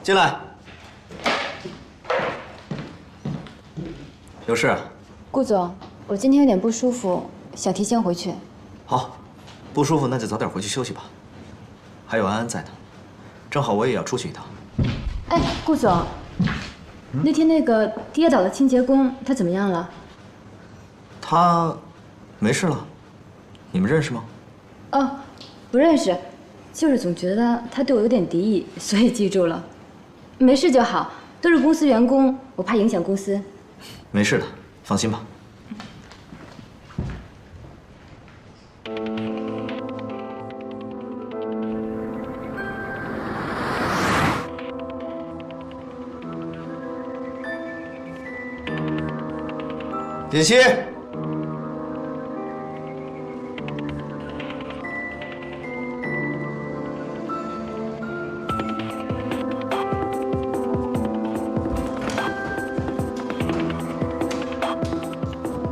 进来。有事啊？顾总，我今天有点不舒服，想提前回去。好，不舒服那就早点回去休息吧。还有安安在呢，正好我也要出去一趟。哎，顾总，那天那个跌倒的清洁工他怎么样了？他没事了。你们认识吗？哦，不认识，就是总觉得他对我有点敌意，所以记住了。没事就好，都是公司员工，我怕影响公司。没事的，放心吧。锦溪，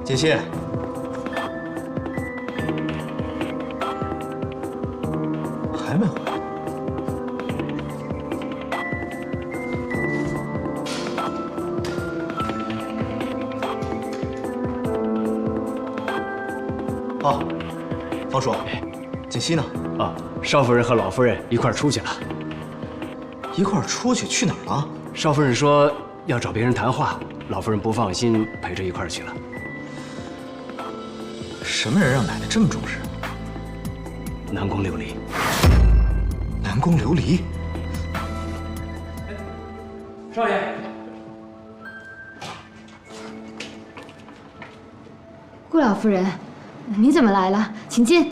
锦溪，还没回来。哦，方叔，锦溪呢？啊，少夫人和老夫人一块儿出去了。一块儿出去？去哪儿了？少夫人说要找别人谈话，老夫人不放心，陪着一块儿去了。什么人让奶奶这么重视？南宫琉璃。南宫琉璃？少爷，顾老夫人，你怎么来了？请进。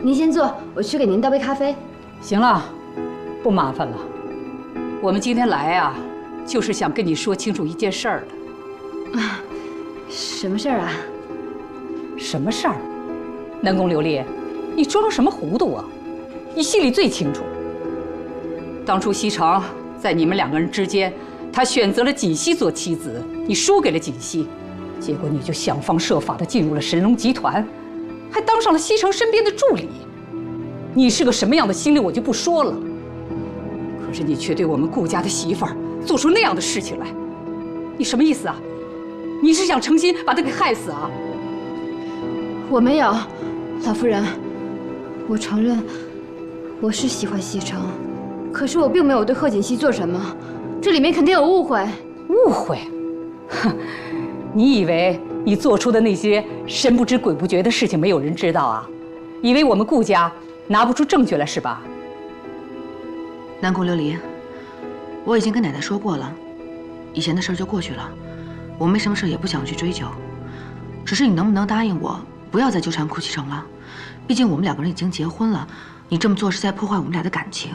您先坐，我去给您倒杯咖啡。行了，不麻烦了。我们今天来啊，就是想跟你说清楚一件事儿的。什么事儿啊？什么事儿？南宫琉璃，你装什么糊涂啊？你心里最清楚。当初西城在你们两个人之间，他选择了锦溪做妻子，你输给了锦溪，结果你就想方设法地进入了神龙集团，还当上了西城身边的助理。你是个什么样的心理我就不说了，可是你却对我们顾家的媳妇儿做出那样的事情来，你什么意思啊？你是想诚心把她给害死啊？我没有，老夫人，我承认我是喜欢西城，可是我并没有对贺锦溪做什么，这里面肯定有误会。误会？哼，你以为你做出的那些神不知鬼不觉的事情没有人知道啊？以为我们顾家拿不出证据来是吧？南宫琉璃，我已经跟奶奶说过了，以前的事儿就过去了，我没什么事也不想去追究，只是你能不能答应我，不要再纠缠顾西城了？毕竟我们两个人已经结婚了，你这么做是在破坏我们俩的感情。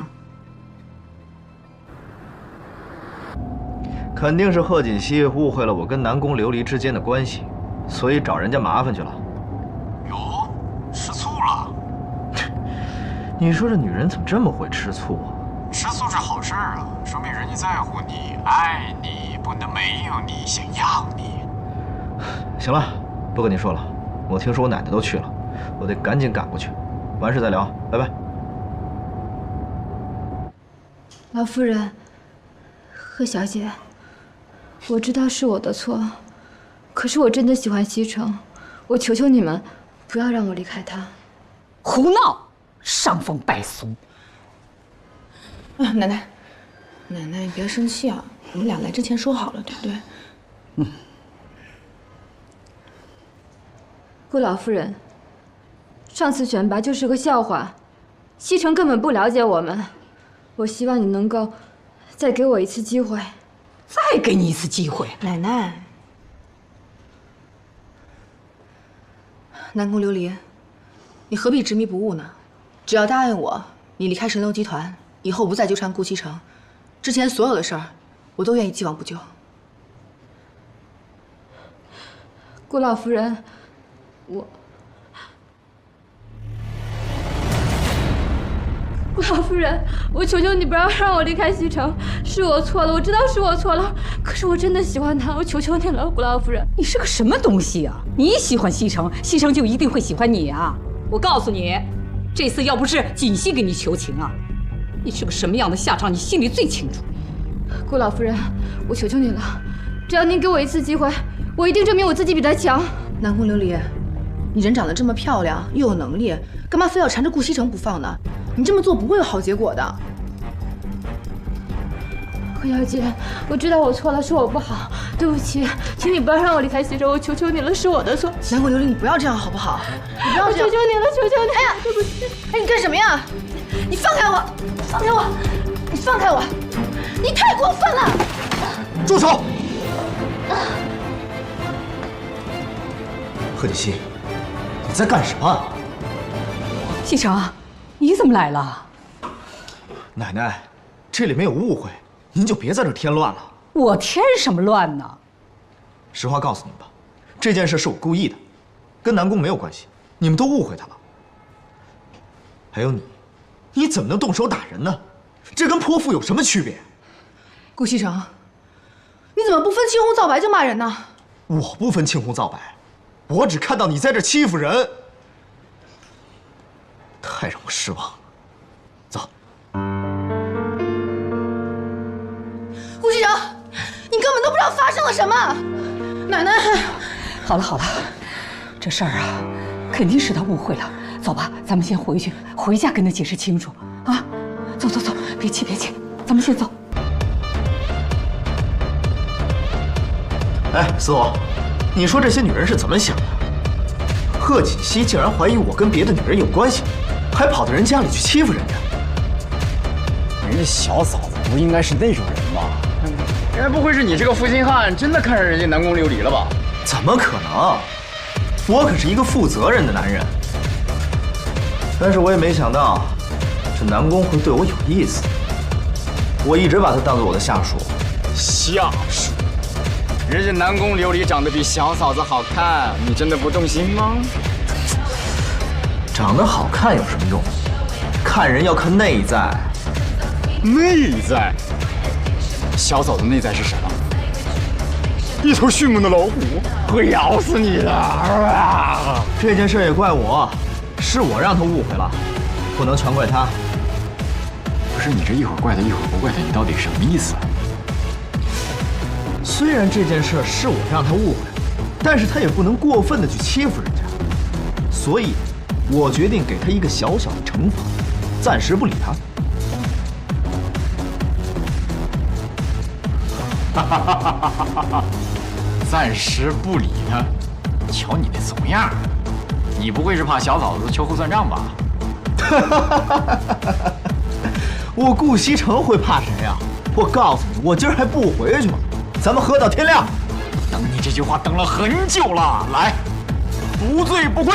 肯定是贺锦溪误会了我跟南宫琉璃之间的关系，所以找人家麻烦去了。哟，吃醋了？你说这女人怎么这么会吃醋啊？吃醋是好事啊，说明人家在乎你，爱你，不能没有你，想要你。行了，不跟你说了，我听说我奶奶都去了，我得赶紧赶过去。完事再聊，拜拜。老夫人，贺小姐，我知道是我的错，可是我真的喜欢西城，我求求你们，不要让我离开他。胡闹，伤风败俗。奶奶，奶奶，你别生气啊，我们俩来之前说好了，对不对？顾老夫人，上次选拔就是个笑话，西城根本不了解我们。我希望你能够再给我一次机会。再给你一次机会，奶奶，南宫琉璃，你何必执迷不悟呢？只要答应我，你离开神龙集团，以后不再纠缠顾西城，之前所有的事儿，我都愿意既往不咎。顾老夫人，顾顾老夫人，我求求你不要让我离开西城，是我错了，我知道是我错了，可是我真的喜欢他，我求求你了，顾老夫人。你是个什么东西啊？你喜欢西城，西城就一定会喜欢你啊？我告诉你，这次要不是锦溪给你求情啊，你是个什么样的下场，你心里最清楚。顾老夫人，我求求你了，只要您给我一次机会，我一定证明我自己比他强。南宫琉璃，你人长得这么漂亮，又有能力，干嘛非要缠着顾西城不放呢？你这么做不会有好结果的。何小姐，我知道我错了，是我不好，对不起，请你不要让我离开西城，我求求你了，是我的错。南宫琉璃，你不要这样好不好？你不要这样！求求你了，求求你！哎呀，对不起！哎，你干什么呀？你放开我！放开我！你放开我！你太过分了！住手！贺锦熙，你在干什么？西城，你怎么来了？奶奶，这里没有误会，您就别在这添乱了。我添什么乱呢？实话告诉你们吧，这件事是我故意的，跟南宫没有关系，你们都误会他了。还有你，你怎么能动手打人呢？这跟泼妇有什么区别？顾西城，你怎么不分青红皂白就骂人呢？我不分青红皂白，我只看到你在这欺负人，太让我失望了。走。顾西城，你根本都不知道发生了什么。奶奶，好了好了，这事儿啊，肯定是他误会了。走吧，咱们先回去，回家跟他解释清楚啊！走走走，别气别气，咱们先走。哎，司伙，你说这些女人是怎么想的？贺锦熙竟然怀疑我跟别的女人有关系，还跑到人家里去欺负人家。人家小嫂子不应该是那种人吧？该不会是你这个负心汉真的看上人家南宫琉璃了吧？怎么可能？我可是一个负责任的男人。但是我也没想到，这南宫会对我有意思。我一直把他当做我的下属。下属？人家南宫琉璃长得比小嫂子好看，你真的不动心吗？长得好看有什么用？看人要看内在。内在？小嫂子内在是什么？一头迅猛的老虎，会咬死你的！这件事也怪我，是我让他误会了，不能全怪他。不是你这一会儿怪他一会儿不怪他，你到底什么意思？虽然这件事是我让他误会，但是他也不能过分的去欺负人家，所以，我决定给他一个小小的惩罚，暂时不理他。暂时不理他，瞧你那怂样，你不会是怕小嫂子秋后算账吧？我顾西城会怕谁呀？我告诉你，我今儿还不回去吗？咱们喝到天亮。等你这句话等了很久了，来，不醉不归。